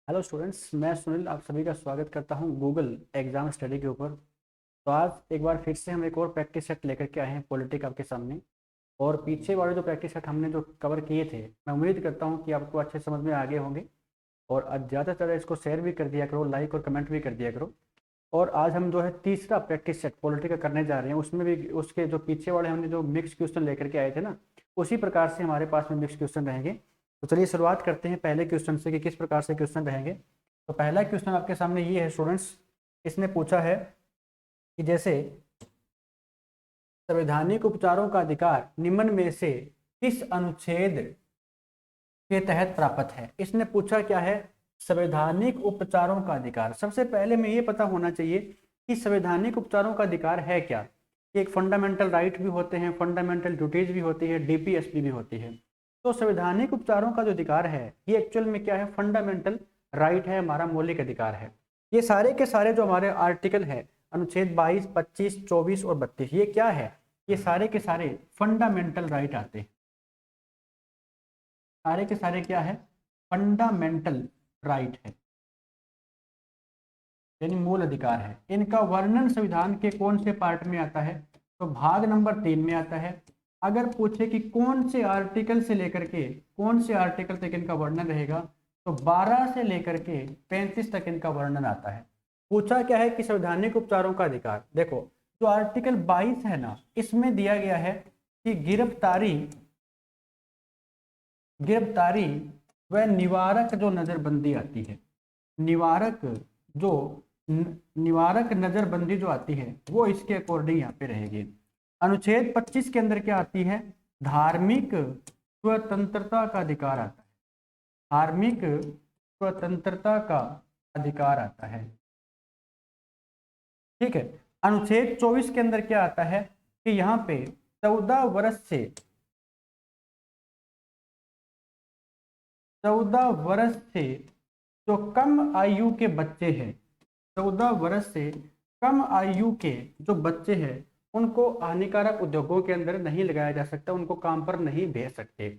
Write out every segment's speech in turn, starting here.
Hello students, मैं सुनील आप सभी का स्वागत करता हूं गूगल एग्जाम स्टडी के ऊपर। तो आज एक बार फिर से हम एक और प्रैक्टिस सेट लेकर के आए हैं पॉलिटिक आपके सामने। और पीछे वाले जो प्रैक्टिस सेट हमने जो कवर किए थे, मैं उम्मीद करता हूं कि आपको अच्छे समझ में आ गए होंगे। और ज़्यादा से ज़्यादा इसको शेयर भी कर दिया करो, लाइक और कमेंट भी कर दिया करो। और आज हम जो है तीसरा प्रैक्टिस सेट पॉलिटिक का करने जा रहे हैं। उसमें भी उसके जो पीछे वाले हमने जो मिक्स क्वेश्चन लेकर के आए थे ना, उसी प्रकार से हमारे पास में मिक्स क्वेश्चन रहेंगे। तो चलिए शुरुआत करते हैं पहले क्वेश्चन से कि किस प्रकार से क्वेश्चन रहेंगे। तो पहला क्वेश्चन आपके सामने ये है स्टूडेंट्स। इसने पूछा है कि जैसे संवैधानिक उपचारों का अधिकार निम्न में से किस अनुच्छेद के तहत प्राप्त है। इसने पूछा क्या है, संवैधानिक उपचारों का अधिकार। सबसे पहले में ये पता होना चाहिए कि संवैधानिक उपचारों का अधिकार है क्या। कि एक फंडामेंटल राइट भी होते हैं, फंडामेंटल ड्यूटीज भी होती है, डीपीएसपी भी होती है। तो संवैधानिक उपचारों का जो अधिकार है ये एक्चुअल में क्या है, फंडामेंटल राइट है, हमारा मौलिक अधिकार है। ये सारे के सारे जो हमारे आर्टिकल है, अनुच्छेद 22, 25, 24 और 32, ये क्या है, ये सारे के सारे फंडामेंटल राइट आते हैं। सारे के सारे क्या है, फंडामेंटल राइट है, यानी मूल अधिकार है। इनका वर्णन संविधान के कौन से पार्ट में आता है, तो भाग नंबर 3 में आता है। अगर पूछे कि कौन से आर्टिकल से लेकर के कौन से आर्टिकल तक इनका वर्णन रहेगा, तो 12 से लेकर के 35 तक इनका वर्णन आता है। पूछा क्या है कि संवैधानिक उपचारों का अधिकार। देखो जो आर्टिकल 22 है ना, इसमें दिया गया है कि गिरफ्तारी गिरफ्तारी व निवारक जो नजरबंदी आती है, निवारक जो निवारक नजरबंदी जो आती है वो इसके अकॉर्डिंग यहाँ पे रहेगी। अनुच्छेद 25 के अंदर क्या आती है, धार्मिक स्वतंत्रता का अधिकार आता है। धार्मिक स्वतंत्रता का अधिकार आता है, ठीक है। अनुच्छेद 24 के अंदर क्या आता है कि यहाँ पे 14 वर्ष से 14 वर्ष से जो कम आयु के बच्चे हैं, 14 वर्ष से कम आयु के जो बच्चे हैं, उनको हानिकारक उद्योगों के अंदर नहीं लगाया जा सकता, उनको काम पर नहीं भेज सकते।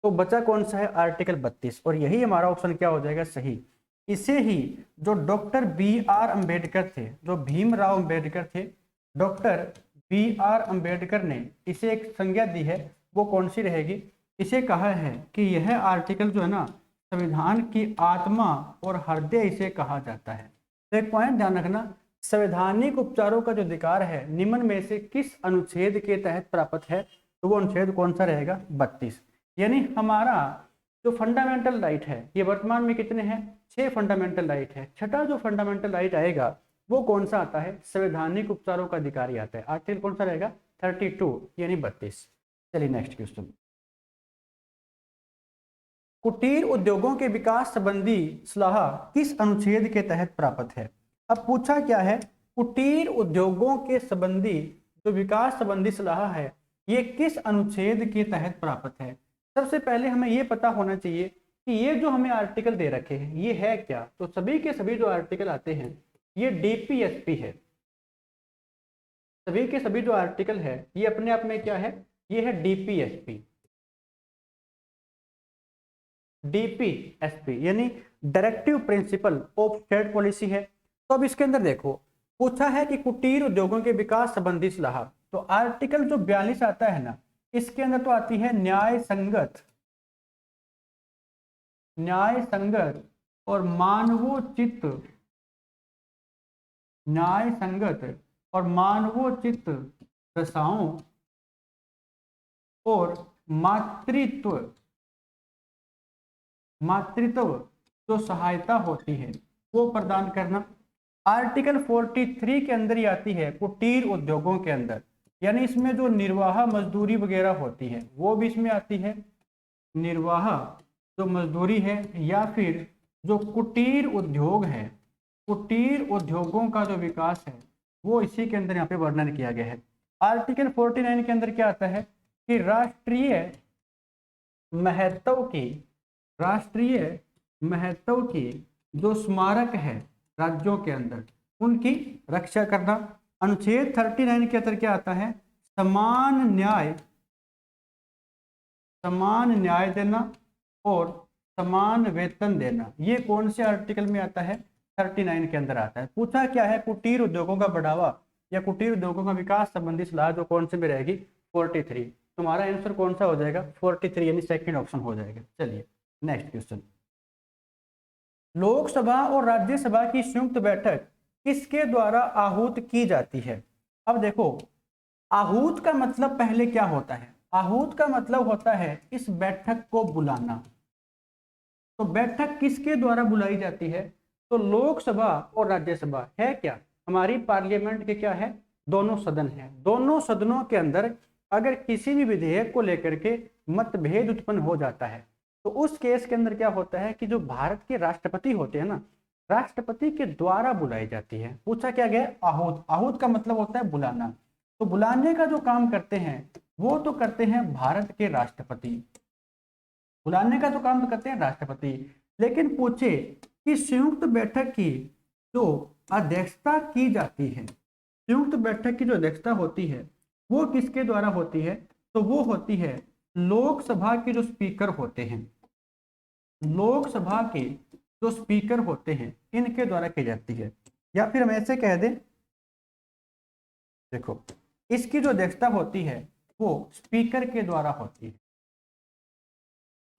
तो बचा कौन सा है, आर्टिकल 32। और यही हमारा ऑप्शन क्या हो जाएगा, सही। इसे ही जो डॉक्टर बी आर अम्बेडकर थे, जो भीमराव अम्बेडकर थे, डॉक्टर बी आर अम्बेडकर ने इसे एक संज्ञा दी है, वो कौन सी रहेगी। इसे कहा है कि यह आर्टिकल जो है ना, संविधान की आत्मा और हृदय इसे कहा जाता है। तो एक पॉइंट ध्यान रखना, संवैधानिक उपचारों का जो अधिकार है निम्न में से किस अनुच्छेद के तहत प्राप्त है, तो वो अनुच्छेद कौन सा रहेगा, 32। यानी हमारा जो फंडामेंटल राइट है ये वर्तमान में कितने हैं, 6 फंडामेंटल राइट है। छठा जो फंडामेंटल राइट आएगा वो कौन सा आता है, संवैधानिक उपचारों का अधिकार ही आता है। आर्टिकल कौन सा रहेगा, 32 यानी 32। चलिए नेक्स्ट क्वेश्चन। कुटीर उद्योगों के विकास संबंधी सलाह किस अनुच्छेद के तहत प्राप्त है। अब पूछा क्या है, कुटीर उद्योगों के संबंधी जो विकास संबंधी सलाह है ये किस अनुच्छेद के तहत प्राप्त है। सबसे पहले हमें ये पता होना चाहिए कि ये जो हमें आर्टिकल दे रखे हैं ये है क्या। तो सभी के सभी जो आर्टिकल आते हैं ये डीपीएसपी है। सभी के सभी जो आर्टिकल है ये अपने आप में क्या है, ये है डीपीएसपी। डीपीएसपी यानी directive principle of state policy है। तो अब इसके अंदर देखो पूछा है कि कुटीर उद्योगों के विकास संबंधी सलाह। तो आर्टिकल जो 42 आता है ना, इसके अंदर तो आती है न्याय संगत और मानवोचित, न्याय संगत और मानवोचित दशाओं और मातृत्व मातृत्व जो सहायता होती है वो प्रदान करना। आर्टिकल 43 के अंदर ही आती है कुटीर उद्योगों के अंदर, यानी इसमें जो निर्वाह मजदूरी वगैरह होती है वो भी इसमें आती है। निर्वाह जो मजदूरी है या फिर जो कुटीर उद्योग है, कुटीर उद्योगों का जो विकास है वो इसी के अंदर यहाँ पे वर्णन किया गया है। आर्टिकल 49 के अंदर क्या आता है कि राष्ट्रीय महत्व की जो स्मारक है राज्यों के अंदर उनकी रक्षा करना। अनुच्छेद 39 के अंदर क्या आता है, समान न्याय देना और समान वेतन देना, ये कौन से आर्टिकल में आता है? 39 के अंदर आता है। पूछा क्या है? कुटीर उद्योगों का बढ़ावा या कुटीर उद्योगों का विकास संबंधी सलाह जो कौन से में रहेगी? 43। तुम्हारा आंसर कौन सा हो जाएगा? 43 यानी सेकंड ऑप्शन हो जाएगा। चलिए नेक्स्ट क्वेश्चन। लोकसभा और राज्यसभा की संयुक्त बैठक किसके द्वारा आहूत की जाती है? अब देखो, आहूत का मतलब पहले क्या होता है? आहूत का मतलब होता है इस बैठक को बुलाना। तो बैठक किसके द्वारा बुलाई जाती है? तो लोकसभा और राज्यसभा है क्या, हमारी पार्लियामेंट के क्या है? दोनों सदन है। दोनों सदनों के अंदर अगर किसी भी विधेयक को लेकर के मतभेद उत्पन्न हो जाता है तो उस केस के अंदर क्या होता है कि जो भारत के राष्ट्रपति होते हैं ना, राष्ट्रपति के द्वारा बुलाई जाती है। पूछा क्या गया? आहूत। आहूत का मतलब होता है बुलाना। तो बुलाने का जो काम करते हैं वो तो करते हैं भारत के राष्ट्रपति। बुलाने का तो काम तो करते हैं राष्ट्रपति। लेकिन पूछे कि संयुक्त बैठक की जो अध्यक्षता की जाती है, संयुक्त बैठक की जो अध्यक्षता होती है वो किसके द्वारा होती है? तो वो होती है लोकसभा के जो स्पीकर होते हैं, लोकसभा के जो स्पीकर होते हैं इनके द्वारा की जाती है। या फिर हम ऐसे कह दें, देखो इसकी जो अध्यक्षता होती है वो स्पीकर के द्वारा होती है,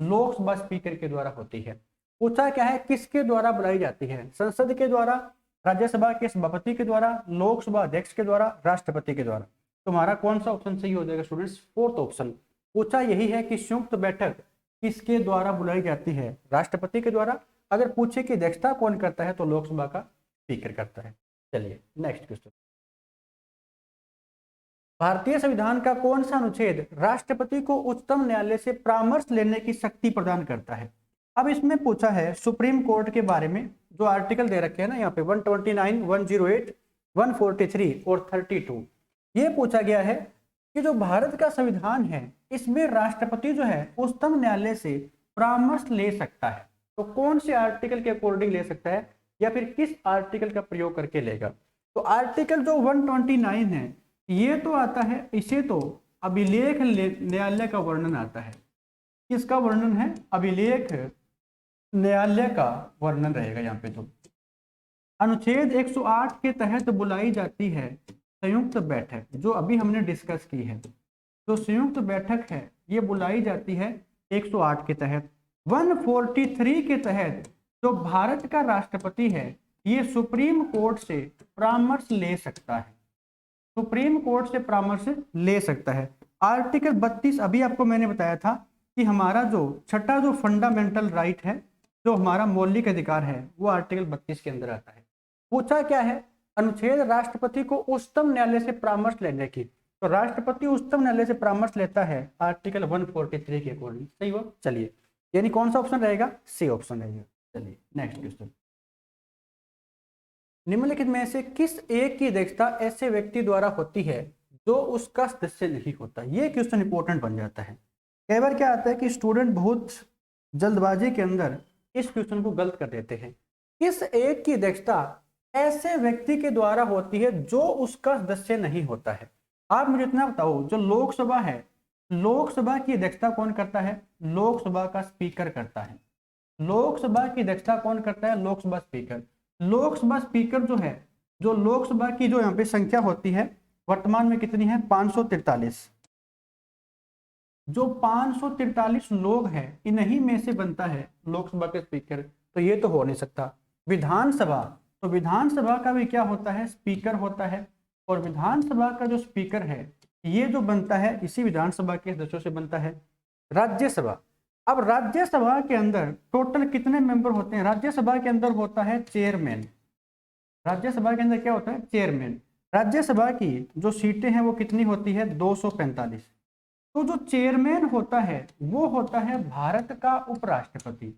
लोकसभा स्पीकर के द्वारा होती है। पूछा क्या है? किसके द्वारा बुलाई जाती है? संसद के द्वारा, राज्यसभा के सभापति के द्वारा, लोकसभा अध्यक्ष के द्वारा, राष्ट्रपति के द्वारा। तुम्हारा कौन सा ऑप्शन सही हो जाएगा स्टूडेंट्स? Fourth option. पूछा यही है कि संयुक्त बैठक किसके द्वारा बुलाई जाती है? राष्ट्रपति के द्वारा। अगर पूछे कि अध्यक्षता कौन करता है तो लोकसभा का स्पीकर करता है। चलिए नेक्स्ट क्वेश्चन। भारतीय संविधान का कौन सा अनुच्छेद राष्ट्रपति को उच्चतम न्यायालय से परामर्श लेने की शक्ति प्रदान करता है? अब इसमें पूछा है सुप्रीम कोर्ट के बारे में, जो आर्टिकल दे रखे हैं ना यहाँ पे 129, 108, 143 और 32। ये पूछा गया है कि जो भारत का संविधान है इसमें राष्ट्रपति जो है उच्चतम न्यायालय से परामर्श ले सकता है। तो कौन से आर्टिकल के अकॉर्डिंग ले सकता है या फिर किस आर्टिकल का प्रयोग करके लेगा? तो आर्टिकल जो 129 है ये तो आता है, इसे तो अभिलेख न्यायालय का वर्णन आता है। किसका वर्णन है? अभिलेख न्यायालय का वर्णन रहेगा यहाँ पे। तो अनुच्छेद 108 के तहत बुलाई जाती है संयुक्त बैठक, जो अभी हमने डिस्कस की है। जो संयुक्त बैठक है ये बुलाई जाती है 108 के तहत। 143 के तहत जो भारत का राष्ट्रपति है ये सुप्रीम कोर्ट से परामर्श ले सकता है, सुप्रीम कोर्ट से परामर्श ले सकता है। आर्टिकल 32 अभी आपको मैंने बताया था कि हमारा जो छठा जो फंडामेंटल राइट है, जो हमारा मौलिक अधिकार है, वो आर्टिकल 32 के अंदर आता है। पूछा क्या है? अनुच्छेद राष्ट्रपति को उच्चतम न्यायालय से परामर्श लेने की। तो राष्ट्रपति उच्चतम न्यायालय से परामर्श लेता है आर्टिकल 143 के अकॉर्डिंग। सही हो? चलिए, यानी कौन सा ऑप्शन रहेगा? सी ऑप्शन रहेगा। चलिए नेक्स्ट क्वेश्चन। निम्नलिखित में से किस एक की अध्यक्षता ऐसे व्यक्ति द्वारा होती है जो उसका सदस्य नहीं होता? ये क्वेश्चन इंपॉर्टेंट बन जाता है। कई बार क्या आता है कि स्टूडेंट बहुत जल्दबाजी के अंदर इस क्वेश्चन को गलत कर देते हैं। किस एक की अध्यक्षता ऐसे व्यक्ति के द्वारा होती है जो उसका सदस्य नहीं होता है? आप मुझे इतना बताओ, जो लोकसभा है, लोकसभा की अध्यक्षता कौन करता है? लोकसभा का स्पीकर करता है। लोकसभा की अध्यक्षता कौन करता है? लोकसभा स्पीकर। लोकसभा स्पीकर जो है, जो लोकसभा की जो यहाँ पे संख्या होती है वर्तमान में कितनी है? 543। जो 543 लोग हैं इन्हीं में से बनता है लोकसभा के स्पीकर। तो ये तो हो नहीं सकता। विधानसभा, तो विधानसभा का भी क्या होता है? स्पीकर होता है। और विधानसभा का जो स्पीकर है ये जो बनता है इसी विधानसभा के सदस्यों से बनता है। राज्यसभा, अब राज्यसभा के अंदर टोटल कितने मेंबर होते हैं? राज्यसभा के अंदर होता है चेयरमैन। राज्यसभा के अंदर क्या होता है? चेयरमैन। राज्यसभा की जो सीटें हैं वो कितनी होती है? 245। तो जो चेयरमैन होता है वो होता है भारत का उपराष्ट्रपति।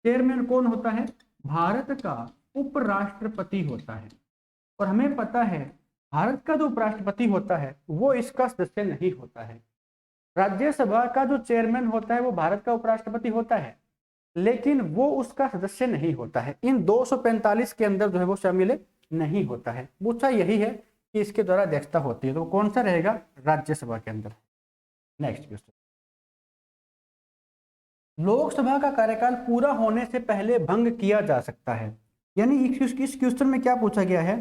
चेयरमैन कौन होता है? भारत का उपराष्ट्रपति होता है। और हमें पता है भारत का जो उपराष्ट्रपति होता है वो इसका सदस्य नहीं होता है। राज्यसभा का जो चेयरमैन होता है वो भारत का उपराष्ट्रपति होता है, लेकिन वो उसका सदस्य नहीं होता है। इन 245 के अंदर जो है वो शामिल नहीं होता है। पूछा यही है कि इसके द्वारा अध्यक्षता होती है, तो कौन सा रहेगा? राज्यसभा के अंदर। Next question. लोकसभा का कार्यकाल पूरा होने से पहले भंग किया जा सकता है। यानी इस क्वेश्चन में क्या पूछा गया है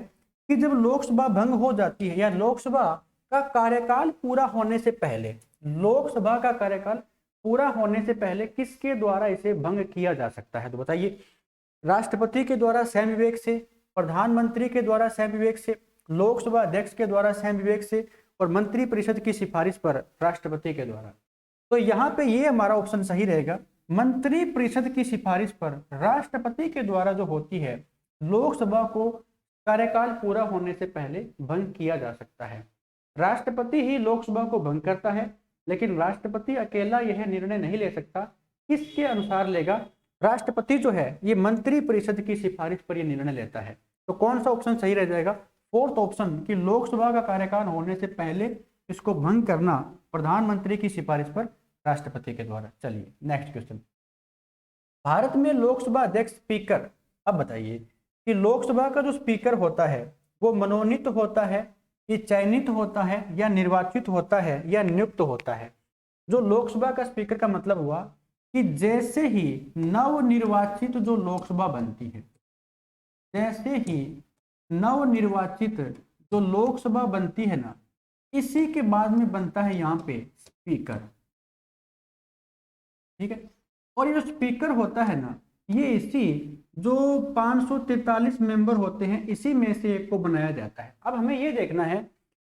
कि जब लोकसभा भंग हो जाती है या लोकसभा का कार्यकाल पूरा होने से पहले, लोकसभा का कार्यकाल पूरा होने से पहले किसके द्वारा इसे भंग किया जा सकता है? तो बताइए, राष्ट्रपति के द्वारा स्वयं विवेक से, प्रधानमंत्री के द्वारा स्वयं विवेक से, लोकसभा अध्यक्ष के द्वारा स्वयं विवेक से, और मंत्री परिषद की सिफारिश पर राष्ट्रपति के द्वारा। तो यहाँ पे ये हमारा ऑप्शन सही रहेगा, मंत्री परिषद की सिफारिश पर राष्ट्रपति के द्वारा जो होती है लोकसभा को कार्यकाल पूरा होने से पहले भंग किया जा सकता है। राष्ट्रपति ही लोकसभा को भंग करता है, लेकिन राष्ट्रपति अकेला यह निर्णय नहीं ले सकता। किसके अनुसार लेगा? राष्ट्रपति जो है ये मंत्री परिषद की सिफारिश पर यह निर्णय लेता है। तो कौन सा ऑप्शन सही रह जाएगा? फोर्थ ऑप्शन, कि लोकसभा का कार्यकाल होने से पहले इसको भंग करना प्रधानमंत्री की सिफारिश पर राष्ट्रपति के द्वारा। चलिए नेक्स्ट क्वेश्चन। भारत में लोकसभा अध्यक्ष स्पीकर, अब बताइए कि लोकसभा का जो स्पीकर होता है वो मनोनीत होता है, ये चयनित होता है, या निर्वाचित होता है, या नियुक्त होता है? जो लोकसभा का स्पीकर का मतलब हुआ कि जैसे ही नवनिर्वाचित जो लोकसभा बनती है, जैसे ही नवनिर्वाचित जो लोकसभा बनती है ना, इसी के बाद में बनता है यहाँ पे स्पीकर। ठीक है, और ये जो स्पीकर होता है ना, ये इसी जो 543 मेंबर होते हैं इसी में से एक को बनाया जाता है। अब हमें ये देखना है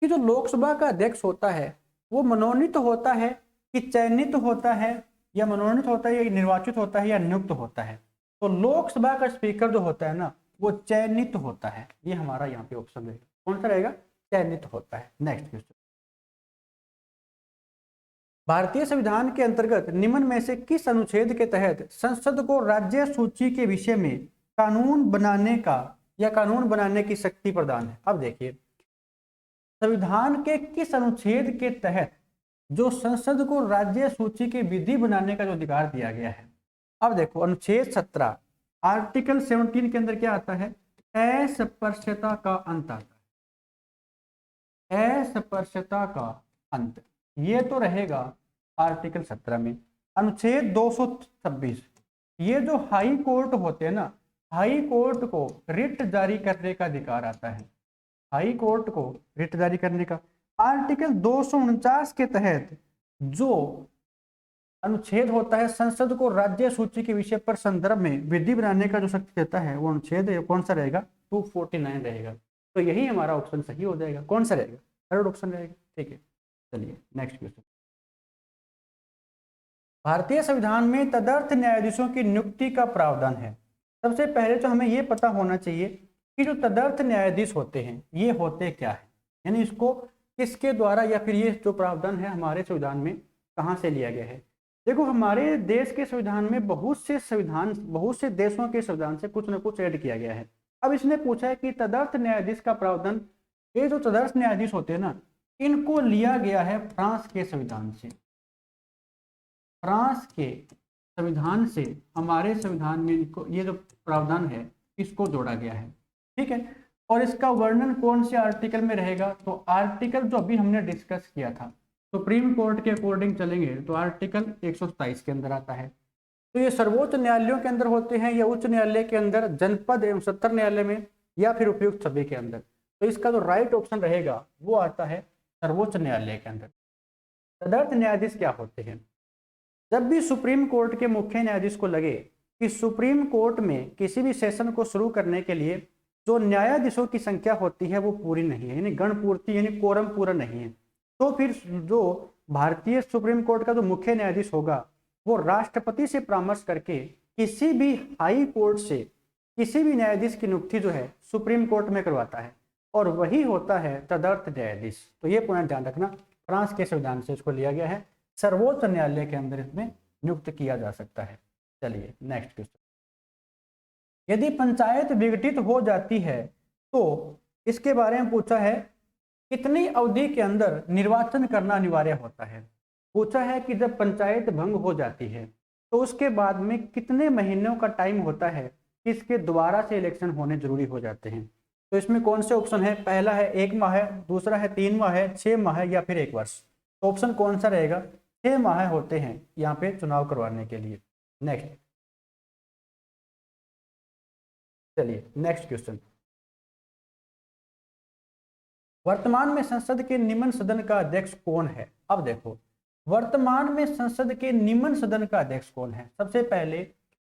कि जो लोकसभा का अध्यक्ष होता है वो मनोनीत होता है कि चयनित होता है, या मनोनीत होता है, या निर्वाचित होता है, या नियुक्त होता है? तो लोकसभा का स्पीकर जो होता है ना वो चयनित होता है। ये हमारा यहाँ पे ऑप्शन रहेगा। कौन सा रहेगा? चयनित होता है। Next question. भारतीय संविधान के अंतर्गत निम्न में से किस अनुच्छेद के तहत संसद को राज्य सूची के विषय में कानून बनाने का या कानून बनाने की शक्ति प्रदान है? अब देखिए, संविधान के किस अनुच्छेद के तहत जो संसद को राज्य सूची की विधि बनाने का जो अधिकार दिया गया है? अब देखो, अनुच्छेद 17 आर्टिकल 17 के अंदर क्या आता है? अस्पृश्यता का अंत आता है। अस्पृश्यता का अंत, ये तो रहेगा आर्टिकल 17 में। अनुच्छेद 226, ये जो हाई कोर्ट होते हैं ना, हाई कोर्ट को रिट जारी करने का अधिकार आता है। हाई कोर्ट को रिट जारी करने का। आर्टिकल 249 के तहत जो अनुच्छेद होता है संसद को राज्य सूची के विषय पर संदर्भ में विधि बनाने का जो शक्ति देता है, वो अनुच्छेद कौन सा रहेगा? 249 रहेगा। तो यही हमारा ऑप्शन सही हो जाएगा। कौन सा रहेगा? थर्ड ऑप्शन रहेगा। ठीक है, चलिए नेक्स्ट क्वेश्चन। भारतीय संविधान में तदर्थ न्यायाधीशों की नियुक्ति का प्रावधान है। सबसे पहले तो हमें यह पता होना चाहिए कि जो तदर्थ न्यायाधीश होते हैं ये होते क्या है, यानी इसको किसके द्वारा या फिर ये जो प्रावधान है हमारे संविधान में कहाँ से लिया गया है। देखो, हमारे देश के संविधान में बहुत से देशों के संविधान से कुछ न कुछ ऐड किया गया है। अब इसने पूछा है कि तदर्थ न्यायाधीश का प्रावधान, ये जो तदर्थ न्यायाधीश होते हैं ना, इनको लिया गया है फ्रांस के संविधान से। फ्रांस के संविधान से हमारे संविधान में इनको ये जो प्रावधान है इसको जोड़ा गया है। ठीक है, और इसका वर्णन कौन से आर्टिकल में रहेगा? तो आर्टिकल जो अभी हमने डिस्कस किया था, सुप्रीम कोर्ट के अकॉर्डिंग चलेंगे तो आर्टिकल 127 के अंदर आता है। तो ये सर्वोच्च न्यायालयों के अंदर होते हैं या उच्च न्यायालय के अंदर, जनपद एवं सत्र न्यायालय में, या फिर उपयुक्त सभी के अंदर। तो इसका जो राइट ऑप्शन रहेगा वो आता है सर्वोच्च न्यायालय के अंदर। तदर्थ न्यायाधीश क्या होते हैं? जब भी सुप्रीम कोर्ट के मुख्य न्यायाधीश को लगे कि सुप्रीम कोर्ट में किसी भी सेशन को शुरू करने के लिए जो न्यायाधीशों की संख्या होती है वो पूरी नहीं है, यानी गण पूर्ति यानी कोरम पूरा नहीं है, तो फिर जो भारतीय सुप्रीम कोर्ट का जो मुख्य न्यायाधीश होगा वो राष्ट्रपति से परामर्श करके किसी भी हाई कोर्ट से किसी भी न्यायाधीश की नियुक्ति जो है सुप्रीम कोर्ट में करवाता है, और वही होता है तदर्थ न्यायाधीश। तो ये पॉइंट ध्यान रखना, फ्रांस के संविधान से इसको लिया गया है, सर्वोच्च न्यायालय के अंदर इसमें नियुक्त किया जा सकता है। चलिए नेक्स्ट क्वेश्चन। यदि पंचायत विघटित हो जाती है तो इसके बारे में पूछा है, कितनी अवधि के अंदर निर्वाचन करना अनिवार्य होता है? पूछा है कि जब पंचायत भंग हो जाती है तो उसके बाद में कितने महीनों का टाइम होता है कि इसके दोबारा से इलेक्शन होने जरूरी हो जाते हैं। तो इसमें कौन से ऑप्शन है? पहला है 1 माह है, दूसरा है 3 माह है, 6 माह है, या फिर 1 वर्ष। तो ऑप्शन कौन सा रहेगा? 6 माह होते हैं यहाँ पे चुनाव करवाने के लिए। नेक्स्ट, चलिए नेक्स्ट क्वेश्चन। वर्तमान में संसद के निम्न सदन का अध्यक्ष कौन है? अब देखो, वर्तमान में संसद के निम्न सदन का अध्यक्ष कौन है? सबसे पहले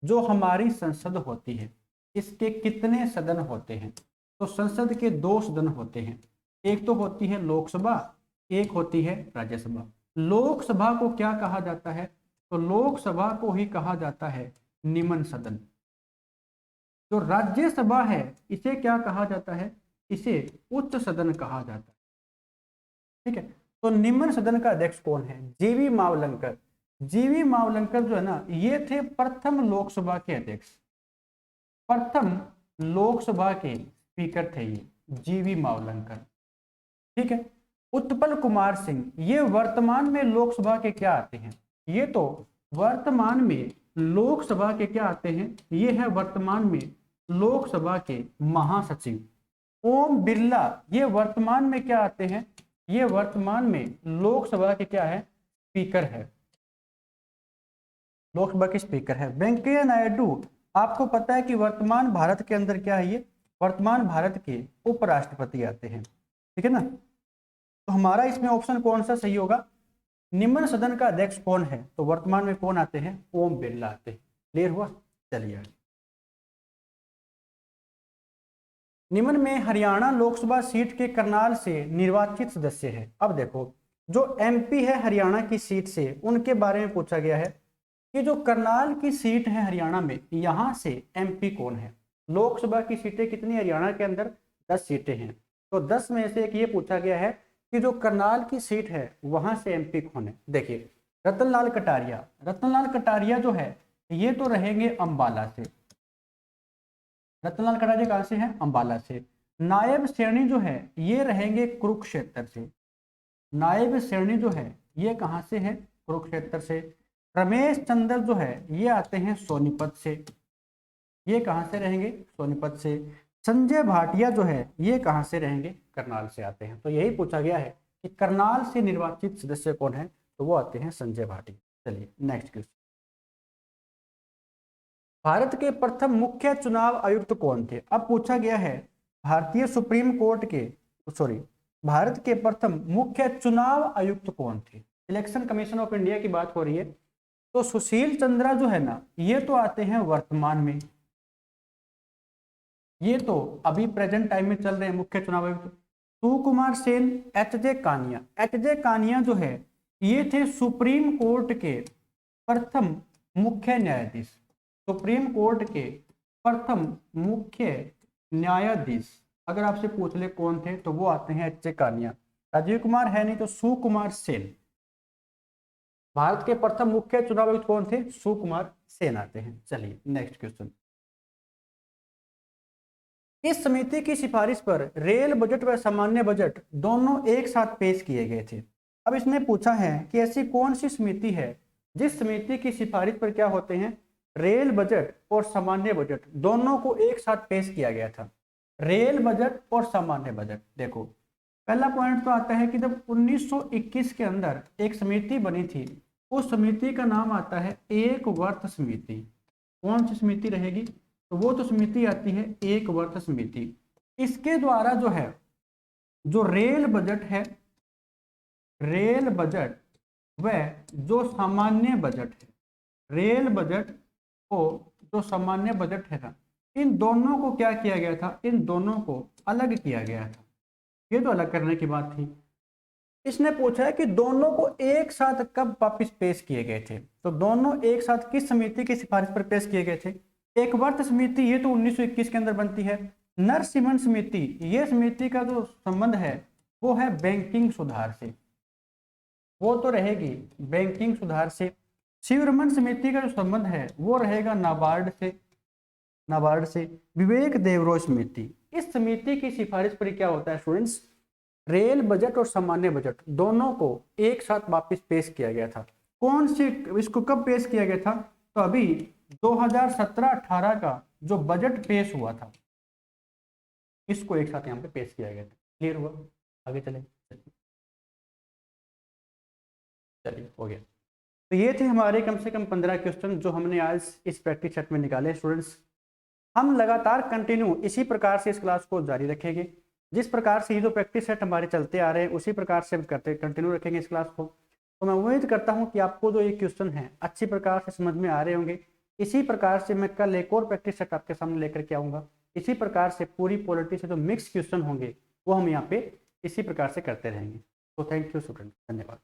जो हमारी संसद होती है इसके कितने सदन होते हैं? तो संसद के दो सदन होते हैं, एक तो होती है लोकसभा, एक होती है राज्यसभा। लोकसभा को क्या कहा जाता है? तो लोकसभा को ही कहा जाता है निम्न सदन। जो राज्यसभा है इसे क्या कहा जाता है? इसे उच्च सदन कहा जाता है। ठीक है, तो निम्न सदन का अध्यक्ष कौन है? जीवी मावलंकर। जीवी मावलंकर जो है ना, ये थे प्रथम लोकसभा के अध्यक्ष, प्रथम लोकसभा के स्पीकर थे ये जीवी मावलंकर। ठीक है, उत्पल कुमार सिंह, ये वर्तमान में लोकसभा के क्या आते हैं? ये तो वर्तमान में लोकसभा के क्या आते हैं? ये है वर्तमान में लोकसभा के महासचिव। ओम बिरला, ये वर्तमान में क्या आते हैं? ये वर्तमान में लोकसभा के क्या है? स्पीकर है, लोकसभा के स्पीकर है। वेंकैया नायडू, आपको पता है कि वर्तमान भारत के अंदर क्या है? ये वर्तमान भारत के उपराष्ट्रपति आते हैं। ठीक है ना, तो हमारा इसमें ऑप्शन कौन सा सही होगा? निम्न सदन का अध्यक्ष कौन है? तो वर्तमान में कौन आते हैं? ओम बिरला आते हैं। क्लियर हुआ? चलिए, निम्न में हरियाणा लोकसभा सीट के करनाल से निर्वाचित सदस्य है। अब देखो, जो एमपी है हरियाणा की सीट से, उनके बारे में पूछा गया है कि जो करनाल की सीट है हरियाणा में, यहां से एमपी कौन है? लोकसभा की सीटें कितनी हरियाणा के अंदर? 10 सीटें हैं, तो 10 में से एक ये पूछा गया है कि जो करनाल की सीट है वहां से एमपी कौन है? देखिए, रतनलाल कटारिया। रतनलाल कटारिया जो है ये तो रहेंगे अंबाला से। रतनलाल कटारिया कहां से है? अंबाला से। नायब सैनी जो है ये रहेंगे कुरुक्षेत्र से। नायब सैनी जो है ये कहां से है? कुरुक्षेत्र से। रमेश चंद्र जो है ये आते हैं सोनीपत से। ये कहां से रहेंगे? सोनीपत से। संजय भाटिया जो है ये कहां से रहेंगे? करनाल से आते हैं। तो यही पूछा गया है कि करनाल से निर्वाचित सदस्य कौन है? तो वो आते हैं संजय भाटिया। चलिए नेक्स्ट क्वेश्चन। भारत के प्रथम मुख्य चुनाव आयुक्त कौन थे? अब पूछा गया है भारतीय सुप्रीम कोर्ट के, सॉरी, भारत के प्रथम मुख्य चुनाव आयुक्त कौन थे? इलेक्शन कमीशन ऑफ इंडिया की बात हो रही है। तो सुशील चंद्रा जो है ना, ये तो आते हैं वर्तमान में, ये तो अभी प्रेजेंट टाइम में चल रहे हैं मुख्य चुनाव आयुक्त। सुकुमार सेन, एच.जे. कानिया। एच.जे. कानिया जो है ये थे सुप्रीम कोर्ट के प्रथम मुख्य न्यायाधीश। सुप्रीम कोर्ट के प्रथम मुख्य न्यायाधीश अगर आपसे पूछ ले कौन थे, तो वो आते हैं एच.जे. कानिया। राजीव कुमार है नहीं तो सुकुमार सेन। भारत के प्रथम मुख्य चुनाव आयुक्त कौन थे? सुकुमार सेन आते हैं। चलिए नेक्स्ट क्वेश्चन। इस समिति की सिफारिश पर रेल बजट व सामान्य बजट दोनों एक साथ पेश किए गए थे। अब इसने पूछा है कि ऐसी कौन सी समिति है जिस समिति की सिफारिश पर क्या होते हैं? रेल बजट और सामान्य बजट दोनों को एक साथ पेश किया गया था। रेल बजट और सामान्य बजट। देखो, पहला पॉइंट तो आता है कि जब 1921 के अंदर एक समिति बनी थी, उस समिति का नाम आता है एक वर्ष समिति। कौन सी समिति रहेगी? तो वो तो समिति आती है एक वर्ष समिति। इसके द्वारा जो है, जो रेल बजट है, रेल बजट व जो सामान्य बजट है, रेल बजट और जो सामान्य बजट है ना, इन दोनों को क्या किया गया था? इन दोनों को अलग किया गया था। ये तो अलग करने की बात थी। इसने पूछा है कि दोनों को एक साथ कब वापिस पेश किए गए थे? तो दोनों एक साथ किस समिति की सिफारिश पर पेश किए गए थे? एक वर्ष समिति ये तो 1921 के अंदर बनती है। नरसिम्हन समिति, ये समिति का जो संबंध है वो है बैंकिंग सुधार से, वो तो रहेगी बैंकिंग सुधार से। शिवरमन समिति का जो संबंध है वो रहेगा नाबार्ड से, नाबार्ड से। विवेक देवरोय समिति, इस समिति की सिफारिश पर क्या होता है स्टूडेंट्स? रेल बजट और सामान्य बजट दोनों को एक साथ वापस पेश किया गया था। कौन सी, इसको कब पेश किया गया था? तो अभी 2017-18 का जो बजट पेश हुआ था, इसको एक साथ यहाँ पे पेश किया गया था। क्लियर हुआ? आगे चले, चलिए हो गया। तो ये थे हमारे कम से कम 15 क्वेश्चन जो हमने आज इस प्रैक्टिस सेट में निकाले स्टूडेंट्स। हम लगातार कंटिन्यू इसी प्रकार से इस क्लास को जारी रखेंगे। जिस प्रकार से ये जो प्रैक्टिस सेट हमारे चलते आ रहे हैं उसी प्रकार से हम करते कंटिन्यू रखेंगे इस क्लास को। तो मैं उम्मीद करता हूँ कि आपको जो ये क्वेश्चन है अच्छी प्रकार से समझ में आ रहे होंगे। इसी प्रकार से मैं कल एक और प्रैक्टिस सेट आपके सामने लेकर के आऊँगा। इसी प्रकार से पूरी पॉलिटी से जो मिक्स क्वेश्चन होंगे वो हम यहाँ पे इसी प्रकार से करते रहेंगे। तो थैंक यू स्टूडेंट, धन्यवाद।